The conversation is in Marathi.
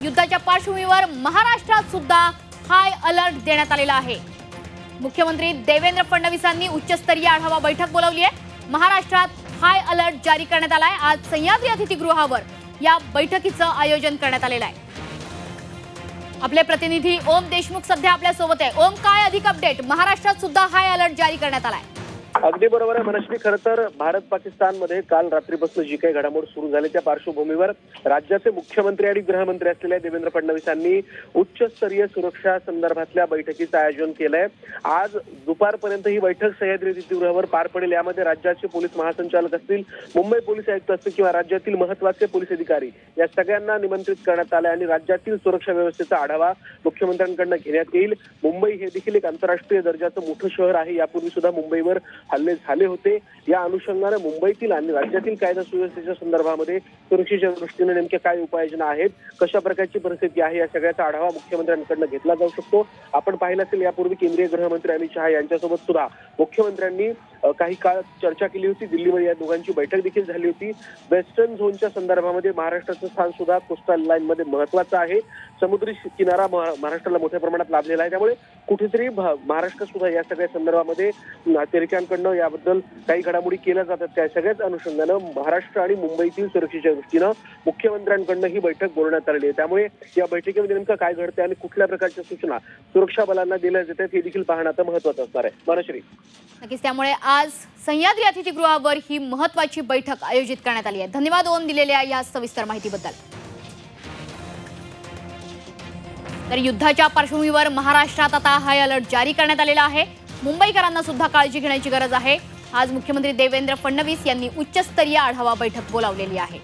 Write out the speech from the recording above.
युद्धाच्या पार्श्वभूमीवर महाराष्ट्रात सुद्धा हाय अलर्ट देण्यात आलेला आहे। मुख्यमंत्री देवेंद्र फडणवीसांनी उच्चस्तरीय आढावा बैठक बोलावली आहे। महाराष्ट्रात हाय अलर्ट जारी करण्यात आला आहे। आज सह्याद्री अतिथीगृहावर या बैठकीचं आयोजन करण्यात आलेलं आहे। आपले प्रतिनिधी ओम देशमुख सध्या आपल्या सोबत आहे। ओम, काय अधिक अपडेट? महाराष्ट्रात सुद्धा हाय अलर्ट जारी करण्यात आलाय। अगदी बरोबर आहे मनश्री। खरं तर भारत पाकिस्तानमध्ये काल रात्रीपासून जी काही घडामोड सुरू झाली त्या पार्श्वभूमीवर राज्याचे मुख्यमंत्री आणि गृहमंत्री असलेल्या देवेंद्र फडणवीसांनी उच्चस्तरीय सुरक्षा संदर्भातल्या बैठकीचं आयोजन केलंय। आज दुपारपर्यंत ही बैठक सह्याद्री अतिथीगृहावर पार पडेल। यामध्ये राज्याचे पोलीस महासंचालक असतील, मुंबई पोलीस आयुक्त असतील किंवा राज्यातील महत्त्वाचे पोलीस अधिकारी या सगळ्यांना निमंत्रित करण्यात आले आणि राज्यातील सुरक्षा व्यवस्थेचा आढावा मुख्यमंत्र्यांकडून घेण्यात येईल। मुंबई हे देखील एक आंतरराष्ट्रीय दर्जाचं मोठं शहर आहे। यापूर्वी सुद्धा मुंबईवर हल्ले झाले होते। या अनुषंगाने मुंबईतील आणि राज्यातील कायदा सुव्यवस्थेच्या संदर्भामध्ये सुरक्षेच्या दृष्टीने नेमक्या काय उपाययोजना आहेत, कशा प्रकारची परिस्थिती आहे, या सगळ्याचा आढावा मुख्यमंत्र्यांकडून घेतला जाऊ शकतो। आपण पाहिलं असेल यापूर्वी केंद्रीय गृहमंत्री अमित शहा यांच्यासोबत सुद्धा मुख्यमंत्र्यांनी काही काळ चर्चा केली होती। दिल्लीमध्ये या दोघांची बैठक देखील झाली होती। वेस्टर्न झोनच्या संदर्भामध्ये महाराष्ट्राचं स्थान सुद्धा कोस्टल लाईन मध्ये महत्वाचं आहे। समुद्री किनारा महाराष्ट्राला मोठ्या प्रमाणात लाभलेला आहे। त्यामुळे कुठेतरी महाराष्ट्र सुद्धा या सगळ्या संदर्भामध्ये नातेवाईकांकडून याबद्दल काही घडामोडी केल्या जातात। त्या सगळ्याच अनुषंगानं महाराष्ट्र आणि मुंबईतील सुरक्षेच्या दृष्टीनं मुख्यमंत्र्यांकडून ही बैठक बोलवण्यात आलेली आहे। त्यामुळे या बैठकीमध्ये नेमकं काय घडते आणि कुठल्या प्रकारच्या सूचना सुरक्षा बलांना दिल्या जातात हे देखील पाहणं आता महत्वाचं असणार आहे। मनश्री, नक्कीच त्यामुळे आज सह्याद्री अतिथीगृहावर ही महत्त्वाची बैठक आयोजित करण्यात आली आहे। धन्यवाद ओम दिलेल्या या सविस्तर माहितीबद्दल। तर युद्धाच्या पार्श्वभूमीवर महाराष्ट्रात आता हाय अलर्ट जारी करण्यात आलेला आहे। मुंबईकरांना सुद्धा काळजी घेण्याची गरज आहे। आज मुख्यमंत्री देवेंद्र फडणवीस यांनी उच्चस्तरीय आढावा बैठक बोलावलेली आहे।